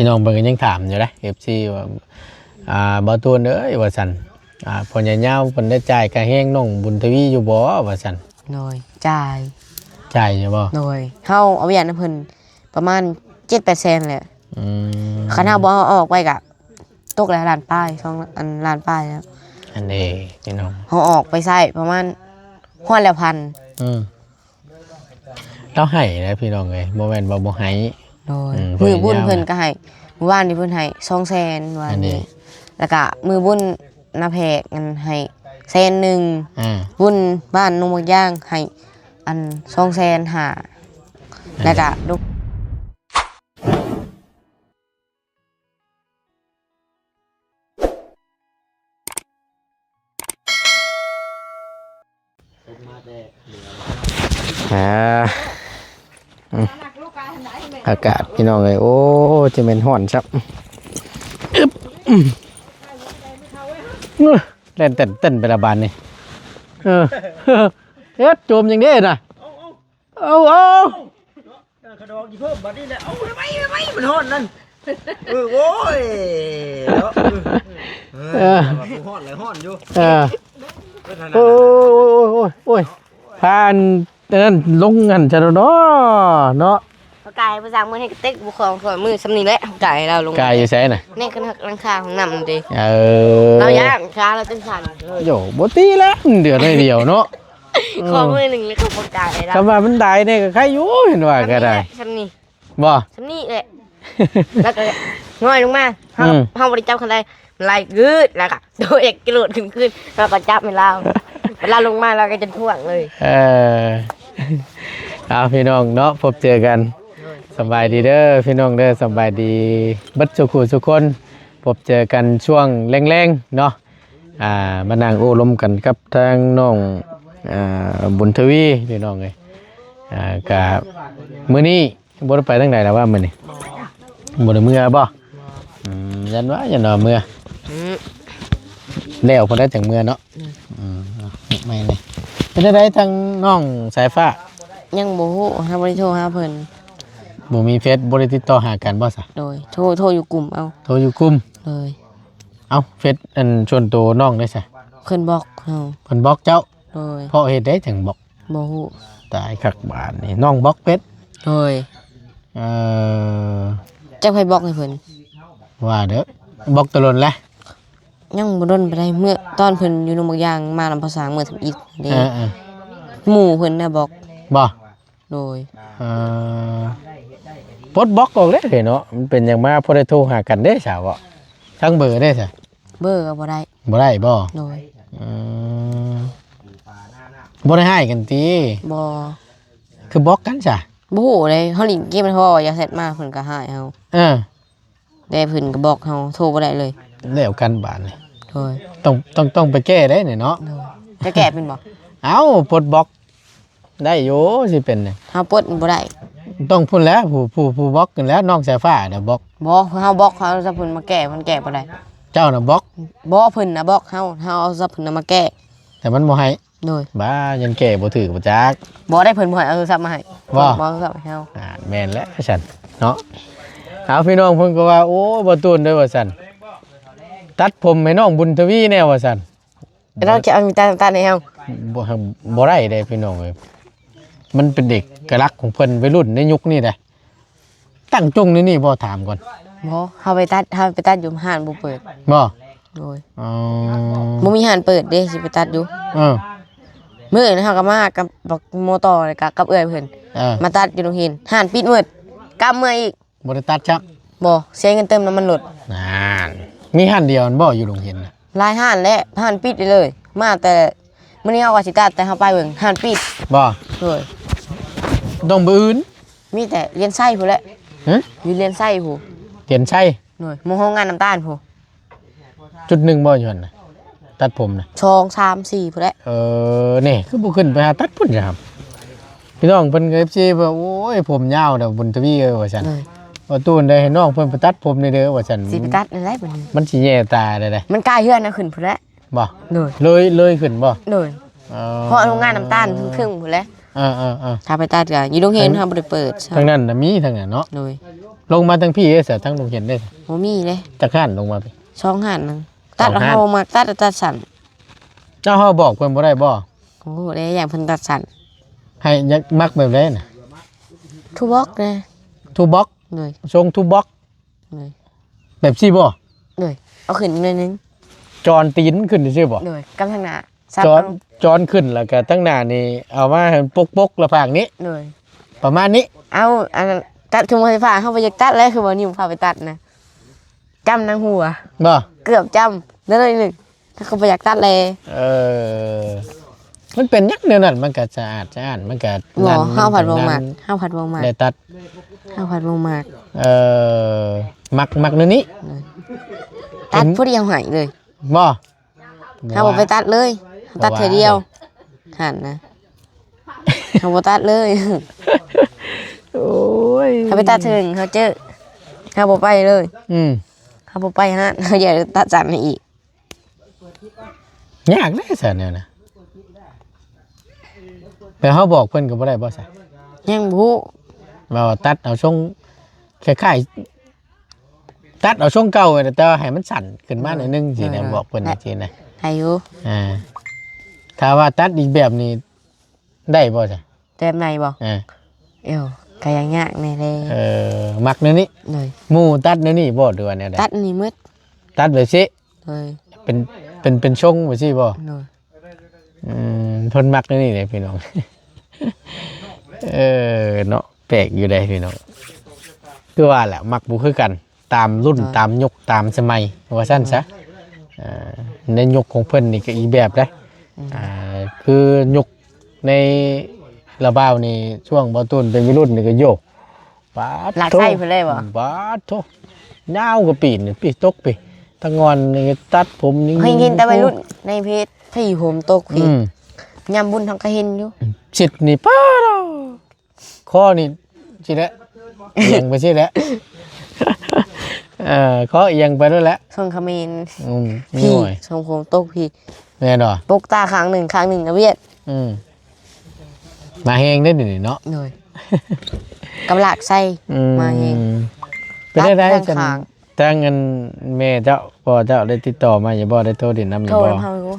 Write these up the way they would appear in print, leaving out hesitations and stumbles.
พี่น้องเพิ่นก็ยังถามอยู่เด้ FC ว่าบ่ตูนเอ้ยว่าซั่นพ่อใหญ่ยาวเพิ่นได้จ่ายค่าแรงน้องบุญทวีอยู่บ่ว่าซั่นโดยจ่ายอยู่บ่โดยเฮาเอาไปอย่างนั้นเพิ่นประมาณ 7-8 แสนแหละคันเฮาบ่เอาออกไปก็ตกแล้วล้านป้าย2อันล้านป้ายแล้วอันนี้พี่น้องเฮาออกไปใช้ประมาณฮ้อนละพันเราให้นะพี่น้องเอ้ยบ่แม่นว่าบ่ให้โดยมือบุญเพิ่นก็ให้มื้อวานนี้เพิ่นให้200,000ว่านี่แล้วก็มือบุญนาแพกอันให้100,000บุญบ้านนงบักย่างให้อัน250,000แล้วก็อากาศพี่น้องเลยโอ้จะเป็นห่อนซับเล่นเต้นไปละบานนี่เฮ็ดโจมอย่างนี้น่ะเอากระดองกี่เพิ่มบัดนี้แหละเอาไม่มันห่อนนั่นโว้ยห่อนเลยห่อนอยู่โอ้ยพานนั่นลงงันจะเนาะกายภาษามือให้เต็กบุคคลของมือสำนีและกายเราลงกายอยู่ไสน่ะนี่คือรังคาของนำดิเราย่างคาเราเป็นสันโย่บ่ตีแล้วเดือดเลยเดียวเนาะของมือหนึ่งแล้วก็ปกายเราคำว่ามันได้เนี่ยก็ใครอยู่เห็นว่าก็ได้สำนีบ่สำนีแหละแล้วก็ง่อยลงมาห้องบริจาคคนใดลายยืดแล้วก็โดยเอกกิโลขึ้นแล้วก็จับไม่เล่าเวลาลงมาเราก็จะท่วงเลยเอาพี่น้องเนาะพบเจอกันสบายดีเด้อพี่น้องเด้อสบายดีบัดสุขคนพบเจอกันช่วงแรงๆเนาะมานั่งโอ้ลมกันกับทางน้องบุญทวีพี่น้องเลยกับมื้อนี้บ่ได้ไปทางใดแล้วว่ามื้อนี้บ่ได้เมื่อบ่ยันว่ายันว่าเมื่อแล้วพอได้จังเมื่อเนาะไม่เลยเป็นได้ทางน้องสายฟ้ายังบ่ฮู้หาบ่ได้โทรหาเพิ่นบ่มีเฟซบ่ได้ติดต่อหากันบ่ซะโดยโทรอยู่กลุ่มเอาโทรอยู่กลุ่มเลยเอ้าเฟซอันชวนตัวน้องได้ซะเพิ่นบล็อกเฮาเพิ่นบล็อกเจ้าโดยเพราะเหตุใดถึงบล็อกบ่ฮู้ตายคักบาดนี่น้องบล็อกเฟซโดยจักให้บล็อกให้เพิ่นว่าเด้อบล็อกตลอดแหละยังบ่ดนไปได้เมื่อตอนเพิ่นอยู่นำบางอย่างมานำภาษาเมื่อทำอีกเด้หมู่เพิ่นน่ะบอกบ่โดยปลดบล็อกออกเลยเนาะมันเป็นอย่างมาพอได้โทรหากันเด้สาวทั้งเบอร์ได้ซะเบอร์ก็บ่ได้บ่โดยบ่ได้ให้กันติบ่คือบล็อกกันจ้ะบ่ฮู้เลยเฮาเล่นเกมมันพออย่าเซตมาเพิ่นก็ให้เฮาได้เพิ่นก็บอกเฮาโทรบ่ได้เลยแล้วกันบาดนี่โดยต้องไปแก้ได้นี่เนาะจะแก้เป็นบ่เอ้าปลดบล็อกได้อยู่สิเป็นนี่เฮาปลดบ่ได้ต้องพูดแล้วผู้บล็อกกันแล้วน้องสายฟ้าน่ะบล็อกบ่เฮาบล็อกเฮาจะเพิ่นมาแก้มันแก้บ่ได้เจ้าน่ะบล็อกบ่เพิ่นน่ะบล็อกเฮาเอาซับเพิ่นมาแก้แต่มันบ่ให้โดยบ้ายันแก้บ่ถือบ่จักบ่ได้เพิ่นบ่ให้เอาโทรศัพท์มาให้บ่เอาโทรศัพท์ให้เฮาแม่นแล้วฉันเนาะเอาพี่น้องเพิ่นก็ว่าโอ้บ่ตูนเด้อว่าซั่นตัดผมให้น้องบุญทวีแน่ว่าซั่นเราจะเอามีตาในเฮาบ่ได้เด้พี่น้องเอ้ยมันเป็นเด็กกระลักของเพิ่นวัยรุ่นในยุคนี้แหละตั้งจงนี่บ่ถามก่อนบ่เฮาไปตัดอยู่ห้านบ่เปิดบ่โดยบ่มีห้านเปิดเด้สิไปตัดอยู่มื้อนั้นเฮาก็มากับบักโมต่อกับเอื้อยเพิ่นมาตัดอยู่โรงเรียนห้านปิดมืดกลับเมื่ออีกบ่ได้ตัดครับบ่เสียเงินเติมน้ำมันรถนั่นมีห้านเดียวบ่อยู่โรงเรียนน่ะหลายห้านแล้วห้านปิดเลยมาแต่มื้อนี้เฮาก็สิตัดแต่เฮาไปเบิ่งห้านปิดบ่เฮ้ยต้องบ่อื่นมีแต่เรียนไส้พู่นแหละอยู่เรียนไส้พู่นเรียนไส้หน่อยโรงงานน้ำตาลพู่นจุดหนึ่งบ่อยู่หั่นน่ะตัดผมน่ะ2 3 4พู่นแหละนี่คือบ่ขึ้นไปหาตัดพุ่นจ้ะครับพี่น้องเพิ่นก็ FC ว่าโอ้ยผมยาวเด้อบุญทวีว่าซั่นว่าตูนได้ให้น้องเพิ่นไปตัดผมนี่เด้อว่าซั่นสิไปตัดได้บัดนี้มันสิแย่ตาได้มันกล้าเฮือนน่ะขึ้นพุ่นแหละบ่เลยขึ้นบ่เลยเพราะโรงงานน้ำตาลครึ่งพุ่นแหละ ถ้าไปตัดก็อยู่โรงเรียนเฮาบ่ได้เปิดใช่ ทางนั้นน่ะมีทางนั้นเนาะ โดย ลงมาทางพี่เด้อทางลงเห็นได้ บ่มีเด้ จักข้านลงมาพี่ ช่องหันนึงตัด สองหัน เฮามาตัดสั่น เจ้าเฮาบอกเพิ่นบ่ได้บ่ โอ้ได้อย่างเพิ่นตัดสั่น ให้ยักมักแบบใดน่ะ ทุบอกเลย ทูบ็อก เลย ทรงทูบ็อก เลย แบบซี่บ่ เลยเอาขึ้นอีกหน่อยนึง จอนตีนขึ้นซื่อบ่ เลยกำทางหน้าซับ จอน เอา จอนขึ้นแล้วก็ตั้งหน้านี่เอามาให้มันปกๆละภาคนี้ เลย ประมาณนี้ เอาอันนั้นตัดถุงไฟฟ้าเฮาบ่อยากตัดแล้วคือบ่นิ้วพาไปตัดนะจำนางหัว บ่ เกือบจำนั่นเลยหนึ่งถ้าเขาบ่อยากตัดเลย เออมันเป็นยักษ์แนวนั้นมันก็สะอาดมันก็ หมอ นั่น ห้าวผัดบ่มากห้าวผัดบ่มาก ได้ตัด ห้าวผัดบ่มาก เออมักเนื้อนี้ ตัดผู้เดียวหายเลย บ่ ห้าวบ่ไปตัดเลยตัดเทอเดียวหันนะห้าวบ่ตัดเลย โอ้ย ถ้าไปตัดเทอหนึ่งเขาเจอห้าวบ่ไปเลย ห้าวบ่ไปฮะเขาอยากตัดจันให้อีก ยากแน่ซะเนี่ยนะแต่เฮาบอกเพิ่นก็บ่ได้บ่ซะ ยังบ่ฮู้ ว่าตัดเอาช่วงคล้ายๆตัดเอาช่วงเก่าแต่ว่าให้มันสั่นขึ้นมาหน่อยนึงสินะบอกเพิ่นจริงๆนะ ได้อยู่ ถ้าว่าตัดอีกแบบนี้ได้บ่ซะ แบบไหนบ่ อ่า ก็ยังยากแน่เลย มักเนื้อนี้ เลย หมู่ตัดเนื้อนี้บ่ด้วยเนี่ย ตัดนี่มืด ตัดแบบสิ เลย เป็นช่วงแบบสิบ่ เลย เพิ่นมักเนื้อนี้เลยพี่น้อง เนาะแปลกอยู่ได้พี่น้องคือว่าแหละมักบ่คือกันตามรุ่นตามยุคตามสมัยว่าซั่นซะในยุคของเพิ่นนี่ก็อีกแบบเด้คือยุคในระบ้าวนี่ช่วงบ่ต้นเป็นวัยรุ่นนี่ก็โยกปาด หลักไส้เพิ่นเลยบ่ บาดโตยาวกว่าปีนี่ปีตกปีตะงอนนี่ตัดผมนี่ เคยเห็นแต่วัยรุ่นในเพจที่ผมตกพี่ อืม ยำบุญทางก็เห็นอยู่ สิทธิ์นี่ป้าดอข้อนี่สิแล้วเอียงไปสิแล้วข้อเอียงไปแล้วแหละ ส่งคอมเมนต์ มี พี่ หน่อย ส่งผมตกพี่ แม่นบ่ ตกตาข้างหนึ่งก็เวียด มาแฮงได้ดิเนาะ เลยกำลักใส่มาเอง เป็นได้ ตัด กัน ข้าง แต่เงินแม่เจ้าพ่อเจ้าได้ติดต่อมาอย่าบ่ได้โทรดินนำอ โท ย่าร บ่ เฮาอยู่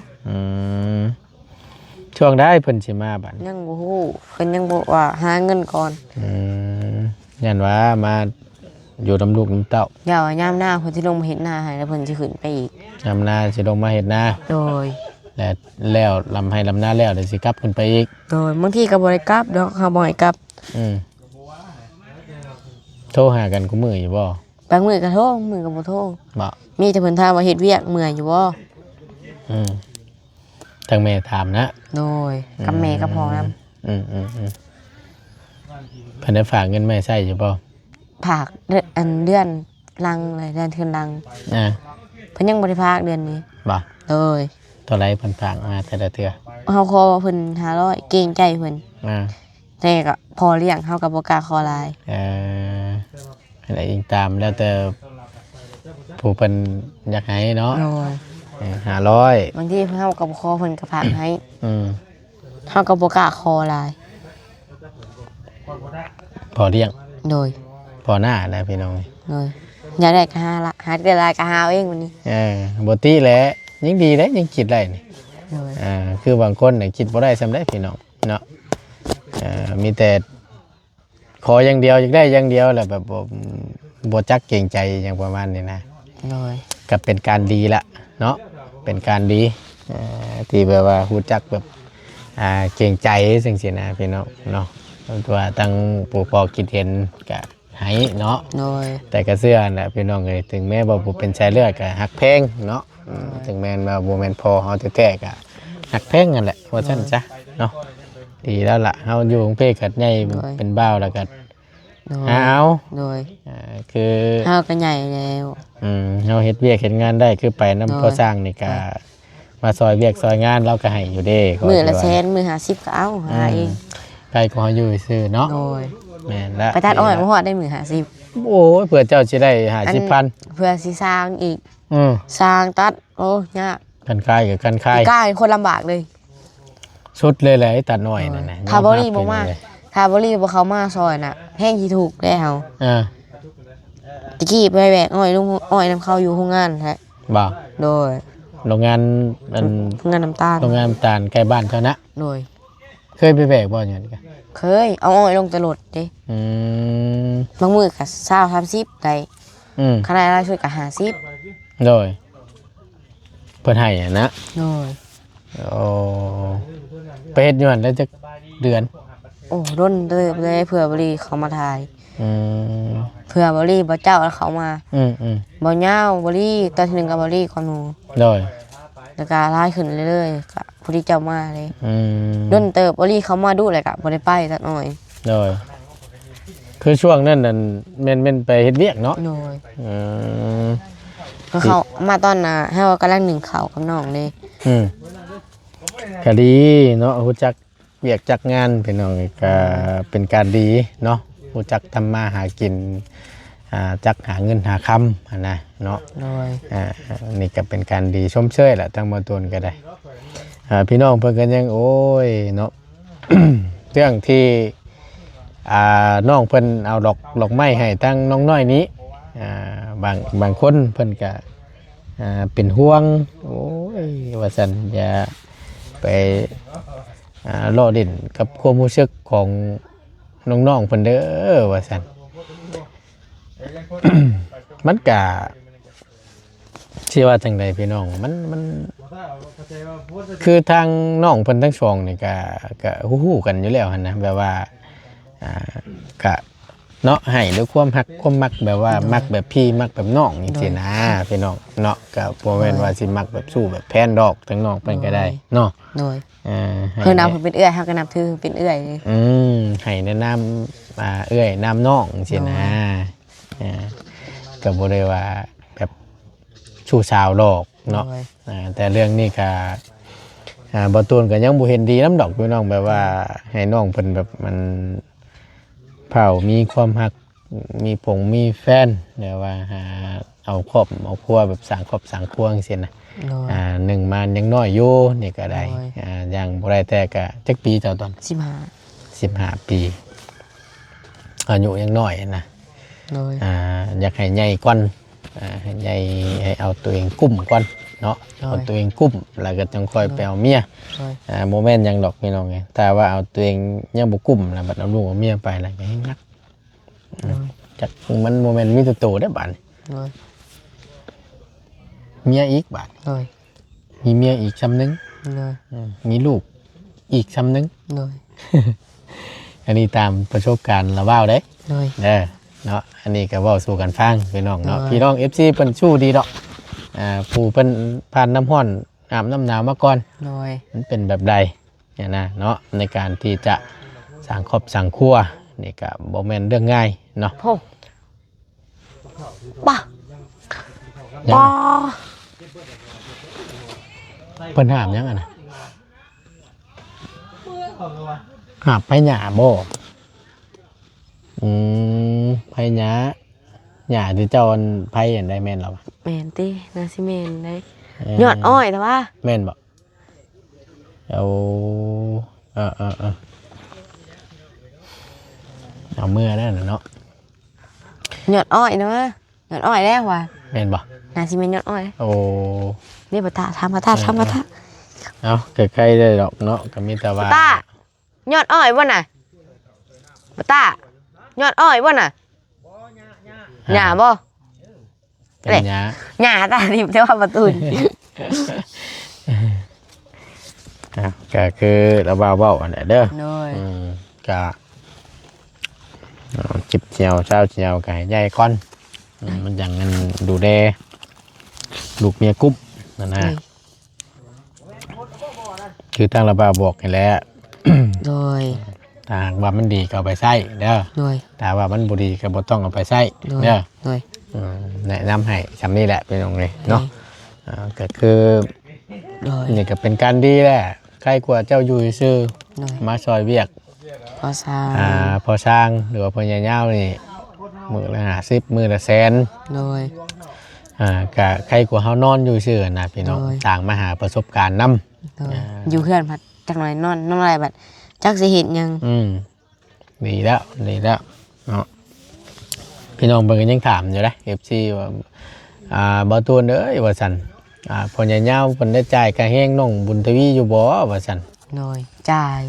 ช่วงได้เพิ่นสิมาบัด ยังบ่ฮู้เพิ่นยังบอกว่าหาเงินก่อน ยันว่ามาอยู่น้ำลูกน้ำเต้า อย่าว่ายามหน้าเพิ่นสิลงมาเฮ็ดหน้าให้แล้วเพิ่นสิขึ้นไปอีก ยำนาสิลงมาเฮ็ดนา โดย แล้วลำให้ลำนาแล้วเดี๋ยวสิกลับขึ้นไปอีก โดยบางทีก็บ่ได้กลับดอกเฮาบ่ให้กลับ โทรหากันกูมืออยู่บ่ บางมื้อก็โทรมื้อก็บ่โทร บ่ มีแต่เพิ่นถามว่าเฮ็ดเวียกเมื่อยอยู่บ่ ทางแม่ถามนะ โดยกับแม่ก็พอนำ เพิ่นได้ฝากเงินมาให้ใช้อยู่บ่ ผากเดือนลังเลยเดือนคืนลัง เพิ่นยังบ่ได้พากเดือนนี้ บ่ เลย เท่าไรเพิ่นฝากมาแต่ละเทื่อ เฮาขอเพิ่น500เกรงใจเพิ่นแต่ก็พอเลี้ยงเฮาก็บ่กล้าขอหลาย อะไรอิงตามแล้วแต่ผู้เพิ่นอยากให้เนาะ โดย 500 บางทีเฮาก็บ่ขอเพิ่นก็พากให้ เ เฮาก็บ่กล้าขอหลาย พอเลี้ยง โดย พอหน้านะพี่น้อง โดยอยากได้ก็หาละหาได้หลายก็หาเอาเองวันนี้ บ่ติแหละยังดีเด้ยังคิดได้นี่ โดย คือบางคนน่ะคิดบ่ได้ซำได้พี่น้องเนาะมีแต่ขออย่างเดียวอยากได้อย่างเดียวแหละแบบบ่จักเกรงใจอย่างประมาณนี้นะ โดย ก็เป็นการดีละเนาะเป็นการดีที่แบบว่ารู้จักแบบเกรงใจจังซี่นะพี่น้องเนาะตัวตั้งปู่พ่อคิดเห็นก็ให้เนาะ โดย แต่ก็เสื้อน่ะพี่น้องเอ้ยถึงแม้ว่าบ่เป็นสายเลือดก็ฮักแพงเนาะถึงแม้ว่าบ่แม่นพ่อเฮาแท้ๆก็ฮักแพงนั่นแหละว่าซั่นซะเนาะดีแล้วล่ะเฮาอยู่กรุงเทพก็ใหญ่เป็นบ้าวแล้วก็ โดย หาเอา โดย คือ เฮาก็ใหญ่แล้ว เฮาเฮ็ดเวียกเฮ็ดงานได้คือไปนำพ่อสร้างนี่ก็มาซอยเวียกซอยงานเราก็ให้อยู่เด้ มื้อละแสนมื้อ50ก็เอาหาเอง ใครก็เฮาอยู่ซื่อเนาะ โดย แม่นละ ไปตัดอ้อยบ่ฮอดได้มื้อ50 โอ้ยเผื่อเจ้าสิได้50,000 เพื่อสิสร้างอีก สร้างตัดโอ้ยาก กันคายกับกันคาย กล้าเป็นคนลำบากเลย สุดเลยแหละไอ้ตัดน้อยนั่นน่ะ ถ้าบ่รีบ่มา ยอรับ ถ้าบ่รีบ่เข้ามาซอยน่ะแห้งสิถูกแล้ว อ่า ตะกี้ไปแบกอ้อยลุงอ้อยนำเข้าอยู่โรงงานแท้ บ่ โดย โรงงานอัน โรงงานน้ำตาล โรงงานน้ำตาลใกล้บ้านเจ้านะ โดย เคยไปแบกบ่อย่างนี้กัน เคยเอาอ้อยลงตลอดเด้ อืม บางมื้อก็20 30ได้ อืม ขนาดเราช่วยก็50 โดยเพิ่นให้อะนะ โดย โอ้ไปเฮ็ดอยู่หั่นแล้วจักเดือน โอ้ร่นเติบเลยเผื่อบ่รีเขามาถ่าย อืม เผื่อบ่รีบ่เจ้าแล้วเขามา อืม บ่ยาวบ่รีตอนที่หนึงก็บ่รีก่อนหนู โดย แล้วก็ลายขึ้นเรื่อยๆก็ผู้ที่เจ้ามาเลย อืม ร่นเติบบ่รีเขามาดูเลยก็บ่ได้ไปสักหน่อย โดยคือช่วงนั้นนั่นแม่นไปเฮ็ดเวียกเนาะ โดย อืม ก็เขามาตอนน่ะให้ว่ากำลังหนึ่งข้าวกับน้องเลย อืมก็ดีเนาะรู้จักเวียกจักงานพี่น้องก็เป็นการดีเนาะรู้จักทำมาหากินจักหาเงินหาคำหั้นนะเนาะ โดย นี่ก็เป็นการดีชมเชยแหละทั้งหมดตัวก็ได้พี่น้องเพิ่นก็ยังโอ้ยเนาะ เรื่องที่น้องเพิ่นเอาดอกไม้ให้ทั้งน้องน้อยนี้บางคนเพิ่นก็เป็นห่วงโอ้ยว่าซั่นอย่าไปล้อเล่นกับความรู้สึกของน้องๆเพิ่นเด้อว่าซั่น มันก็ชื่อว่าจังใดพี่น้องมันคือทางน้องเพิ่นทั้งสองนี่ก็ฮู้ๆกันอยู่แล้วหั่นนะแบบว่าก็เนาะให้ด้วยความฮักความมักแบบว่ามักแบบพี่มักแบบน้องจริงๆนะพี่น้องเนาะก็บ่แม่นว่าสิมักแบบสู้แบบแพนดอกทั้งน้องเพิ่นก็ได้เนาะ โดย ให้ เพิ่นเอาเพิ่นเป็นเอื้อยเฮาก็นับถือเป็นเอื้อยเลย ให้แนะนำเอื้อยน้ำน้องจริงๆนะก็บ่ได้ว่าแบบชูสาวดอกเนาะ โดย แต่เรื่องนี้ก็บ่ตูนก็ยังบ่เห็นดีน้ำดอกพี่น้องแบบว่าให้น้องเพิ่นแบบมันเผามีความรักมีแฟนเดี๋ยวว่าหาเอาครอบเอาครัวแบบสร้างครอบสร้างครัวจังซี่นะ โดย หนึ่งมายังน้อยอยู่นี่ก็ได้ โอ้ย ยังบ่ได้แต่ก็จักปีเจ้าตอน 15 ปีอายุยังน้อยนะ โดย อยากให้ใหญ่ก่อนให้ใหญ่ให้เอาตัวเองกุ้มก่อนเนาะเอาตัวเองกุ้มแล้วก็จังค่อยไปเอาเมีย โดย โมเมนต์ยังดอกพี่น้องไงแต่ว่าเอาตัวเองยังบ่กุ้มแล้วบัดเอาลูกเอาเมียไปแล้วก็ให้นักจักมันโมเมนต์มีแต่โตได้บัด โดย เมียอีกบัด โดย มีเมียอีกซ้ำนึง โดย มีลูกอีกซ้ำนึง โดย อันนี้ตามประสบการณ์ละว่าวเด้ โดย เนาะอันนี้ก็เว้าสู่กันฟังพี่น้องเนาะ เออ พี่น้อง FC เพิ่นสู้ดีดอกผู้เพิ่นผ่านน้ำร้อนอาบน้ำหนาวมาก่อน โดย มันเป็นแบบใดเนี่ยนะเนาะในการที่จะสร้างครอบสร้างครัวนี่ก็บ่แม่นเรื่องง่ายเนาะ โพ่ป้า ยัง ป้า เพิ่นห้ามยังอ่ะนะห้ามไปหญ้าบ่ไปหญ้าที่เจ้าอันไผเห็นได้แม่นหรอวะ แมนตินาซิเมนได้ยอดอ้อยแต่ว่า แม่นบ่เอาเอาเมื่อได้น่ะเนาะ ยอดอ้อยนะว่ายอดอ้อยแล้วว่ะ แม่นบ่ นาซิเมนยอดอ้อย โอ้ นี่ปะตาทำปะตาทำปะตา เอาใกล้ๆได้ดอกเนาะก็มีแต่ว่า ปะตายอดอ้อยบ่น่ะปะตายอดอ้อยบ่น่ะหญ้าบ่ เป็นหญ้า หญ้าตาดิบแต่ว่าประตูน ก็คือระบาเว้าอันนี้เด้อ โดย ก็จิบเจียวเช้าเจียวไก่ใหญ่ก้อนมันอย่างนั้นดูแลลูกเมียกุ๊บนั่นนะคือทางระบาบอกให้แล้ว โดย ถ้าหากว่ามันดีก็เอาไปใส่เด้อ โดย ถ้าว่ามันบ่ดีก็บ่ต้องเอาไปใส่ โดย เด้อ โดย แนะนำให้ทำนี่แหละเป็นตรงนี้เนาะก็คือ โดย นี่ก็เป็นการดีแหละใครกว่าเจ้าอยู่ซื่อ โดย มาซอยเวียก พอซา พอสร้างหรือว่าพอใหญ่เงานี่มือละ50มือละแสน โดย ก็ใครกว่าเฮานอนอยู่ซื่อนะพี่น้อง โดย ต่างมาหาประสบการณ์นำ โดยอยู่เพื่อนพัดใจ จักหน่อยนอนอะไรบัดจักสิเฮ็ดหยัง ดีแล้วเนาะพี่น้องเบิ่งกันยังถามอยู่นะFC ว่าบ่ตูนเอ้ยว่าซั่นพ่อใหญ่ยาวเพิ่นได้จ่ายค่าแห้งน้องบุญทวีอยู่บ่ว่าซั่น โดยจ่าย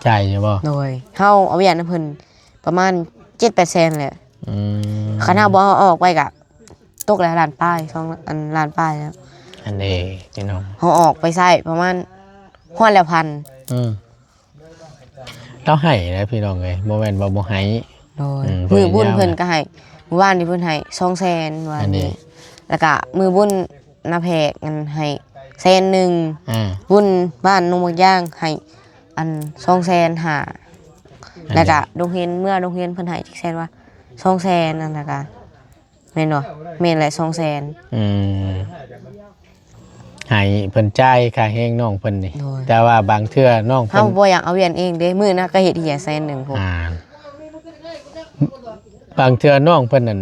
จ่ายอยู่บ่ โดยเฮาเอาเวียนเพิ่นประมาณ 7-8 แสนแหละ คันเฮาบ่เอาออกไปก็ตกแล้วล้านป้าย2 อันล้านป้ายแล้ว อันนี้พี่น้อง เฮาออกไปใช้ประมาณฮอดแล้วพัน เราให้นะพี่น้องเอ้ยบ่แม่นว่าบ่ให้ โดย เพิ่น มือบุญ ยาว เพิ่นก็ให้เมื่อวานนี้เพิ่นให้200,000ว่า อันนี้ แล้วก็มือบุญนาแพกกันให้100,000 อ่า บุญบ้านนงบางย่างให้อัน200,000หาแล้วก็โรงเรียนเมื่อโรงเรียนเพิ่นให้จักแสนว่า200,000นั่นล่ะก็แม่นบ่แม่นแหละ200,000 ให้เพิ่นจ่ายค่าแห้งน้องเพิ่นนี่ โดย แต่ว่าบางเทื่อน้องเพิ่ เฮาน บ่อยากเอาเวียนเองเด้มื้อน่ะก็เฮ็ดเหีย100,000พุ่น บางเทื่อน้องเพิ่นนั่น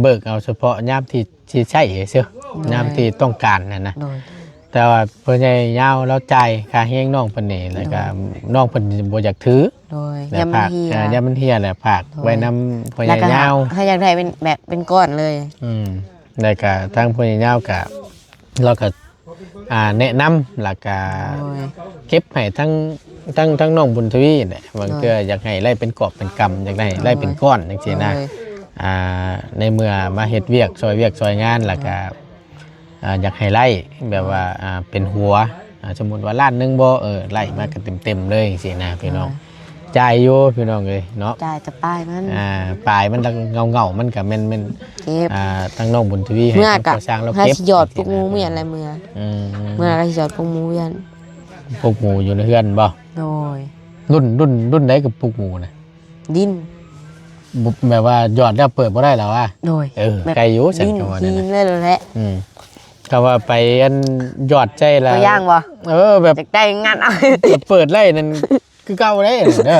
เบิกเอาเฉพาะยามที่ใช้เซื่อยามที่ต้องการนั่นนะ โดย แต่ว่าเพิ่นใหญ่ยาวแล้วจ่ายค่าแห้งน้องเพิ่นนี่แล้วก็น้องเพิ่นบ่อยากถือ โดย แล้ว ยาม ฝาก เหีย ยามมันเฮียแหละฝาก โดย ไว้นำพ่อให แล้ว ญ่ ก็ ยาว ถ้าอยากได้เป็นแบบเป็นก้อนเลย แล้วก็ทางพ่อใหญ่ยาวก็เราก็แนะนำแล้วก็ โดย เก็บให้ทั้งน้องบุญทวีเนี่ยบางเทื่ออยากให้ไล่เป็นกอบเป็นกำอยากได้ไล่เป็นก้อนจังซี่นะ โดย ในเมื่อมาเฮ็ดเวียกซอยงานแล้วก็อยากให้ไล่แบบว่าเป็นหัวสมมุติว่าล้านหนึงบ่ไล่มากันเต็มๆเลยจังซี่นะพี่น้องจ่ายอยู่พี่น้องเอ้ยเนาะ จ่ายจะป้ายมัน ปลายมันเงามันก็แม่น เก็บ ทั้งน้องบุญทวีให้ เมื่อ ทาง กับ ก่อสร้างเรา ถ้า เก็บ สิหยอดพวกหมูเมียนอะไรเมื่อ อืม เมื่อก็สิหยอดพวกหมูเมียน พวกหมูอยู่ในเฮือนบ่ โดย รุ่นไหนกับพวกหมูนะ ดิน แบบว่าหยอดแล้วเปิดบ่ได้แล้วว่า โดย ไกลอยู่ฉัน ดิน ก็ว่า ที นั่น น นะ เลยแหละ ก็ว่าไปอันหยอดใจแล้ว ตัวย่างบ่ แบบ จากได้งานเอา เปิดไล่นั่นคือเก่าเด้เด้อ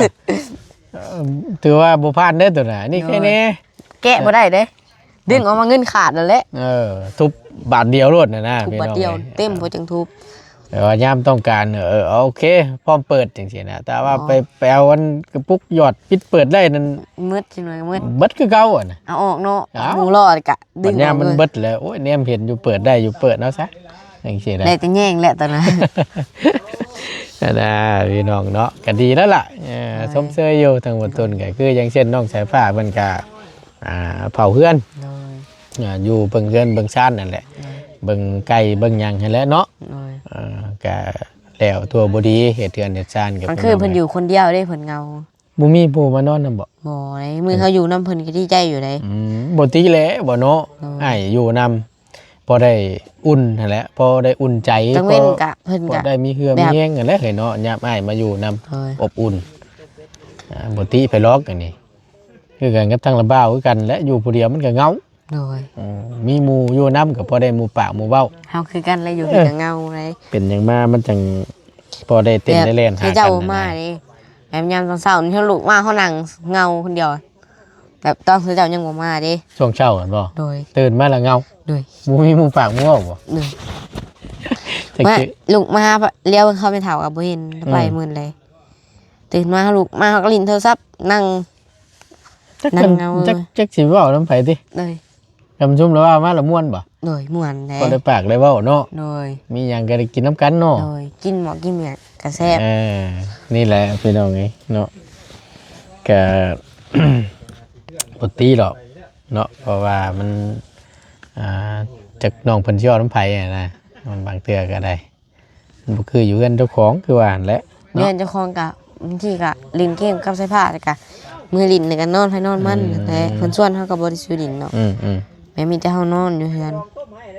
ถือว่าบ่พลาดเด้อตัวน่ะนี่แค่นี้ แกะบ่ได้เด้ดึงออกมาเงินขาดนั่นแหละ ทุบบาทเดียวรวดน่ะนะ ทุบ พี่ บาท น้อง เดียว อ้ เต็มบ่จังทุบ แต่ว่ายามต้องการโอเคพร้อมเปิดจังซี่นะแต่ว่าไปเอาอันกระปุกหยอดปิดเปิดได้นั่น มืดจังเลยมืด เบิดคือเก่าอ่ะนะ เอาออกเนาะ เอา หมูรอดกะดึ ปั ง ญ อ ญา อก มัน เลย เบิดแล้วโอ้ยแนมเห็นอยู่เปิดได้อยู่เปิดเอาซะจังซี่นะ ได้แต่แย่งแหละตอนนั้น นะพี่น้องเนาะก็ดีแล้วล่ะสมเสยอยู่ทางบนต้นก็คืออย่างเช่นน้องสายฟ้ามันก็เผาเพื่อน โดย อยู่เบิ่งเพื่อนเบิ่งชาตินั่นแหละเบิ่งไก่เบิ่งหยังให้แล้วเนาะ โดย ก็แล้วตัวบ่ดีเฮ็ดเทือนเฮ็ดชานกับ มันคือเพิ่นอยู่คนเดียวได้เพิ่นเงา บ่มีผู้มานอนนำบ่ บ่ได้มือเขาอยู่นํเพิ่นก็ดีใจอยู่ได้ บ่ตีแหละบ่เนาะอ้ายอยู่นำพอได้อุ่นนั่นแหละพอได้อุ่นใจ จังเว้นกะเพิ่น พอก ะ ได้มีเหือมีแห้งนั่นแหละเฮ้ยเนาะยามอ้ายมาอยู่นำ โดย อบอุ่นบ่ติไปล็อกอันนี้คือกันกับทั้งละบ้าวคือกันและอยู่ผู้เดียวมันก็เหงา โดย มีหมู่อยู่นำก็พอได้หมู่ปากหมู่เว้า เฮาคือกันเลยอยู่ที่กับเงาเลย เป็นหยังมามันจังพอได้เต้นได้เล่นหา ให้ กั เจ้าน มาดิแบบยามตอนเช้านี่เฮาลุกมาเฮานั่งเงาคนเดียว แบบตอนเจ้ายังบ่มาเด้ ช่วงเช้ากันบ่ โดย ตื่นมาแล้วเหงา โดย บ่มีหมู่ปากหมู่เว้าบ่ โดย จัง มา คือ ลุกมาเลี้ยวเข้าไปเถากับบ่เห็นไปมื้อเลยตื่นมาลุกมาเฮาก็ลิ้นโทรศัพท์นั่ง จัก นั่ กัน งเหงา จักสิเว้านำไผติ เลย คำชุมแล้วว่ามาละม่วนบ่ โดยม่วนแท้ พอได้ปากได้เว้าเนาะ โดย มีหยังก็ได้กินน้ำกันเนาะ โดยกินหมอกินเมียกระแซ่บ นี่แหละพี่น้องไงเนาะก็ ปกติหรอกเนาะเพราะว่ามันจากน้องเพิ่นสิเอาน้ำไผอะนะมันบางเทื่อก็ได้มันบ่คืออยู่กันเจ้าของคือว่าหั่นแหละ เดือนเจ้าของกะบางทีกะลิ้นเกมกับใส่ผ้าแล้วกะมือลิ้นในกันนอนให้นอนมันแต่เพิ่นชวนเฮาก็บ่ได้ซื้อลิ้นเนาะ อืม แม่มีแต่เฮานอนอยู่เฮือน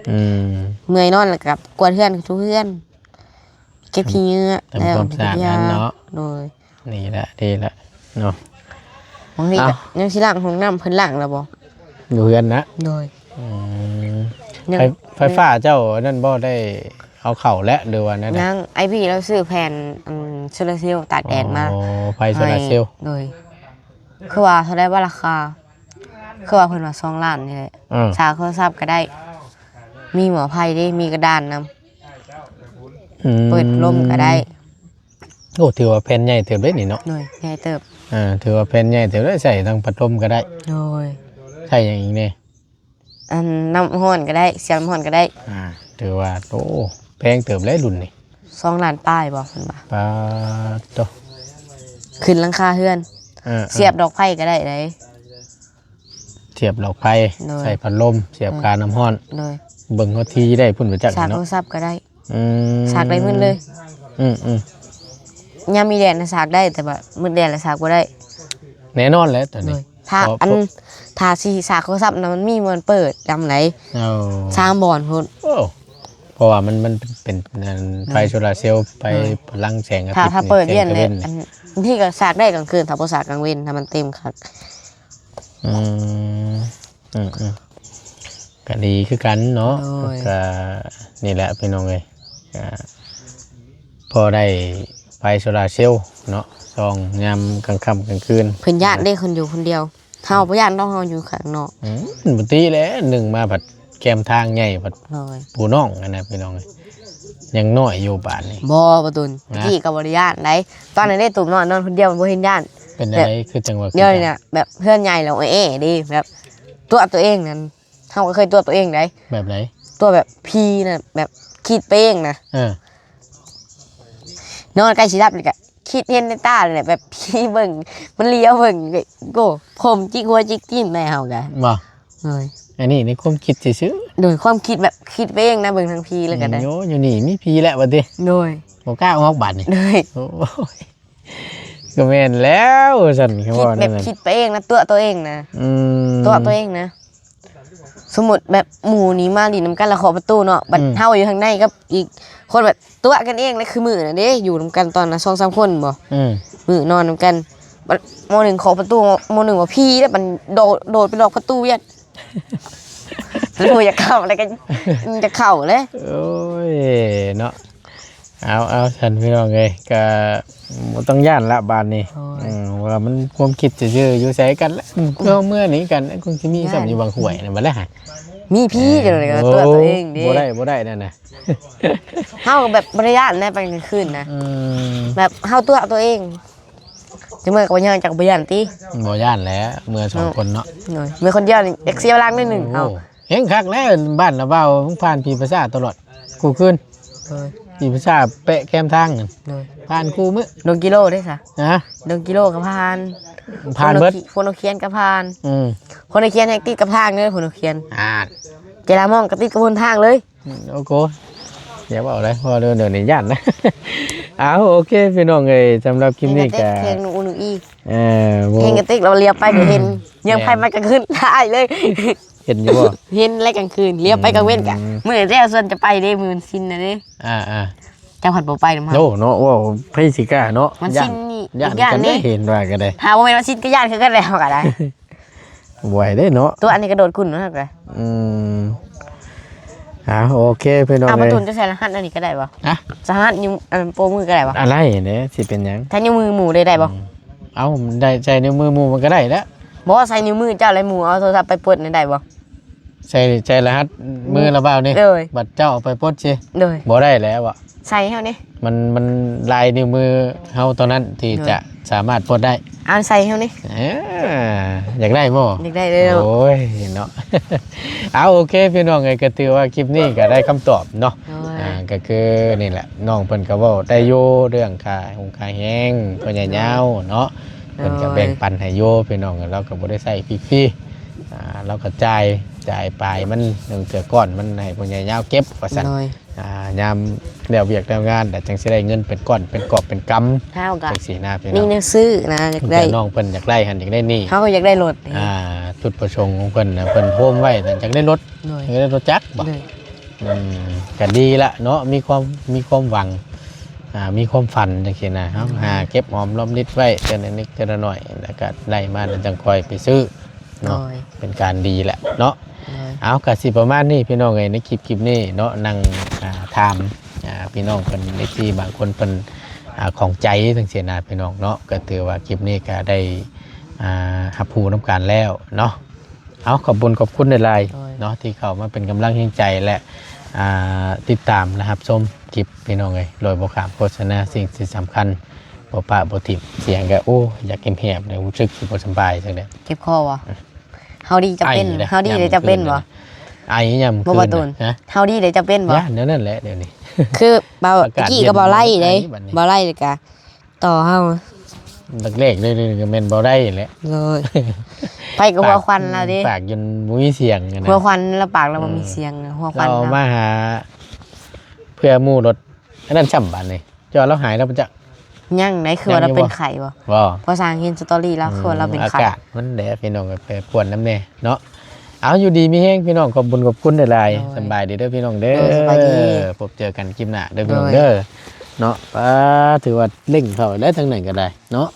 อืม เมื่อยนอนแล้วกับกวาดเฮือนทุกเฮือน เก็บขี้เหงื่อ ทำความสะอาดอันเนาะ โดย นี่แหละดีละเนาะ บางทีก็ยังสิล้างห้องน้ำเพิ่นล้างแล้วบ่ อยู่เฮือนนะ โดย อืม ยัง ไฟฟ้าเจ้านั่นบ่ได้เอาเข้าและหรือว่านั่น นางไอพี่เราซื้อแผ่นโซลาร์เซลล์ตากแดดมา อ๋อไฟโซลาร์เซลล์ โดยคือว่าเขาได้ว่าราคาคือว่าเพิ่นว่า2 ล้านนี่แหละ อืม สาโทรศัพท์ก็ได้ มีหมอภัยได้มีกระดานน เปิดลมก็ได้ โอ้ถือว่าแผ่นใหญ่เติบได้นี่เนาะ โดยใหญ่เติบ ถือว่าแผ่นใหญ่เติบได้ใส่ทั้งพัดลมก็ได้ โดย ใช่อย่างอีกนี่ อันน้ำห้อนก็ได้เสียงน้ำห้อนก็ได้ ถือว่าโอ้แพงเติบได้รุ่นนี่ 2 ล้านป้ายบ่เพิ่นว่า ปาโต ขึ้นหลังคาเฮือน เสียบดอกไผ่ก็ได้เลย เสียบหลอกไฟ โดย ใส่พัดลมเสียบกาน้ำร้อน โดย เบิ่งเขาทีได้พุ่นประจักษ์ สากโท เนาะ รศัพท์ก็ได้ อืม สากได้มืดเลย อืม ยามมีแดดนะสากได้แต่ว่ามืดแดดแล้วสากบ่ได้ แน่นอนแล้วตอน โด นี้ ยถ้า เพราะ อันถ้าสิสากโทรศัพท์น่ะมันมีมันเปิดดำไหน เอา สร้างบ่อนพุ่น โอ้เพราะว่ามันเป็นไฟโซลาร์เซลล์ไปพลังแสงอาทิตย์ ถ้าเปิดเย็น แสงตะ เลย วั อันที่ก็สากได้กลางคืนถ้าบ่สากกลางเว้นถ้ามันเต็มคัก อืมก็ดีคือกันเนาะก็นี่แหละพี่น้องเอ้ยก็พอได้ไฟโซลาร์เซลล์เนาะส่องยามกลางค่ำกลางคืน เพิ่นญาติได้คนอยู่คนเดียวเฮาบ่ญาติต้องเฮาอยู่ข้างนอก ปกติแหล้วหนึ่งมาผัดแกมทางใหญ่ผัด เลย ปูน้องอันนะพี่น้องเอ้ยยังน้อยอยู่บ้านนี่ บ่ประตุนพี่ก็บ่ได้ญาติได้ตอนนั้นได้ตุ่มนอนคนเดียวบ่เห็นญาติ เป็นอะไรคือจังหวะ เดี๋ยวนี้เนี่ยแบบเพื่อนใหญ่แล้วเอ๊ะดีแบบตัวเองนั่นเฮาก็เคยตัวเองได้ แบบไหน ตัวแบบพีน่ะแบบคิดไปเองนะ นอนใกล้สิรับเลยก็คิดเห็นในตาเลยแหละแบบพี่เบิ่งมันเลี้ยวเบิ่งโก้ผมจิกหัวจิกตีนแม่เฮาก็ บ่ เลย อันนี้ในความคิดซื่อ โดยความคิดแบบคิดไปเองนะเบิ่งทางพีแล้วก็ได้ โยอยู่นี่มีพีแล้วบัดนี้ โดย บ่กล้าออกบ้านนี่ โดย โอ้ยก็แม่นแล้วสั่นเขา คิด ว่า แบ นั่น บ น่ะ คิดไปเองนะตัวเองนะ ม ตัวเองนะ สมมุติแบบหมู่นี้มาดินำกันแล้วขอประตูเนาะบัดเฮาอยู่ข้างในกับอีกคนแบบตัวกันเองเลยคือมื้อน่ะเด้อยู่นำกันตอนน่ะ2-3คนบ่ มื้อนอนนำกันบัดม.1ขอประตูม.1ว่าพี่แล้วมันโดดไปล็อกประตูเวียดแล้วอยากเข้าอะไรกันจะเข้าเลย โอ้ยเนาะเอาฉันพี่น้องเอ้ยก็บ่ต้องย่านละบ้านนี้ว่ามันความคิดซื่อๆอยู่ไสกันละเมื่อนี้กันคงสิมีซ้ํอยู่บางห้วยนั่นบ่แล้วฮะ มีพี่เดี๋ยวเลยก็ตัวเองดิ บ่ได้นั่นน่ะ เฮาแบบบริยานได้ไปกลางคืนนะแบบเฮาตัวเองจะเมื่อกับยังจากบริยานติ บ่ย่านแล้วเมื่อสองคนเนาะ หน่อยเมื่อคนเดียวนี่เอ็กเซียล้างได้หนึ่งเฮา เห็นคักแล้วบ้านละเว้าเพิ่งผ่านปีประสาทตลอดกูขึ้น เลย ปีประสาทเปะแคมทางนั่น เลย ผ่านกูมื้อ ดงกิโลได้ซะ นะ ดงกิโลกับพาน ผ่านเบิด คนเอาเคียนกับพาน อืม คนเอาเคียนให้ติดกับทางเลยคนเอาเคียน อ่า เจรามองกับติดกับบนทางเลย โอ้โหอย่าบอกเลยพอเดินในย่านนะ เอาโอเคพี่น้องเอ้ยสำหรับคลิปนี้ก็ เพลงหนูหนูอี บ่ เพลงกระติกเราเลี้ยวไปเดี๋ยวเห็นยังไปมากลางคืนได้เลย เห็นอยู่บ่ เห็นอะไรกลางคืนเลี้ยวไปกลางเว้นกะมื้อเจ้าส่วนจะไปเด้มื้อสิ้นน่ะเด้ อ่า เจ้าผัดบ่ไปนำ โน่เนาะว่าไผสิกล้าเนาะ มัน ย่า สิ้นนี่ ย่า อี น กอย่าง กัน นี้ ได้เห็นว่าก็ได้ หาบ่แม่นว่าสิ้นก็ย่านคือกันแล้วก็ได้ ไหวได้เนาะ ตัวอันนี้กระโดดขึ้นเนาะก็ อืมโอเคพี่น้อง เอามา เอ้ย ตุนจะใส่รหัสอันนี้ก็ได้บ่ อะ รหัสนิ้วอันโปรมือก็ได้บ่ อะไรเนี่ยสิเป็นหยัง ถ้านิ้วมือหมู่ได้บ่ เอาได้ใจนิ้วมือหมูมันก็ได้แล้ว บ่ว่าใส่นิ้วมือเจ้าอะไรหมู่เอาโทรศัพท์ไปปลดได้บ่ ใจรหัสมือระเบ้านี่ เลย บัตรเจ้าเอาไปปลดสิ เลย บ่ได้แล้วอ่ะ ใส่เฮานี่ มันลายนิ้วมือเฮาตอนนั้นที่จะสามารถปลดได้ เอาใส่เฮานี่ อยากได้บ่ อยากได้เลย โอ้ยเนาะ เอาโอเคพี่น้องไงก็ถือว่าคลิปนี้ก็ได้คำตอบเนาะก็คือนี่แหละน้องเพิ่นก็เว้าได้อยู่เรื่องค่าหงค่าแห้งพ่อใหญ่ยาวเนาะเพิ่นก็แบ่งปันให้อยู่พี่น้องเราก็บ่ได้ใช้ฟรีๆเราก็จ่ายไปมัน1เทื่อก่อนมันให้พ่อใหญ่ยาวเก็บว่าซั่น เลย ยามแล้วเวียกแล้วงานแต่จังสิได้เงินเป็นก้อนเป็นกอบเป็นกำ เฮาก็ จังสีหน้าพี่น้ มี อง แนวซื้อนะอยากได้ แต่น้องเพิ่นอยากได้หันอยากได้นี่ เฮาก็อยากได้รถ จุดประสงค์ของเพิ่นน่ะเพิ่นโฮมไว้แต่อยากได้รถ เลย อยากได้รถจักรบ่ เลย ก็ดีละเนาะมีความหวังมีความฝันจังซี่นะครับเก็บหอมรอมริดไว้เทื่อนิดเทื่อหน่อยแล้วก็ได้มาแล้วจังค่อยไปซื้อ เล เนาะ ย เป็นการดีแหละเนาะ เลย เอาก็สิประมาณนี้พี่น้องเอ้ยในคลิปนี้เนาะนั่งถามพี่น้องเพิ่นได้ที่บางคนเพิ่นของใจทั้งเสียนาพี่น้องเนาะก็ถือว่าคลิปนี้ก็ได้รับรู้น้ำการแล้วเนาะเอาขอบคุณในไลน์เนาะที่เข้ามาเป็นกำลังแห่งใจและติดตามนะครับชม คลิปพี่น้องเอ้ยโดยบ่ขามโฆษณาสิ่งที่สำคัญบ่ปะบ่ทิ่มเสียงก็โอ้อยากแหบๆเลยรู้สึกสิบ่สบายจังได๋ เจ็บคอบ่เฮาดีจะเป็นเฮาดีเลยจะเป็นบ่ ไอยาม บ่ คื บ่ น ตูน นะ เฮาดีเลยจะเป็นบ่ ย่านเดี๋ยวนั่นแหละเดี๋ยวนี้ คือเบา อากาศ ตะกี้ก็เบาไล่เด้ เย็นบัดนี้ เบาไล่เลยกะต่อเฮา เล็กๆเลยๆก็แม่นบ่ได้แหละ เลยไปกับหัวควันแล้วดิ ปากจนบ่มีเสียงอะนะ หัวควันแล้วปากเราบ่มีเสียงหัวควัน เรา นะ มาหาเพื่อหมู่รถอันนั้นช่ำบานนี่จอเราหายแล้วมันจะ ยังไหนคือว่าเราเป็นไข่บ่ บ่ พอสร้างเห็นสตอรี่แล้วคือว่าเราเป็น อา ไข่ กาศมันแดดพี่น้องก็ไปปวนน้ำแน่เนาะเอาอยู่ดีมีแห้งพี่น้องขอบคุญขอบคุณหลายๆสำบายดีเด้อพี่น้องเด้อพบเจอกันคลิปหน้าเด้อพี่น้องเด้อเนาะถือว่าเร่งเข้าได้ทั้งไหนก็ได้เนาะ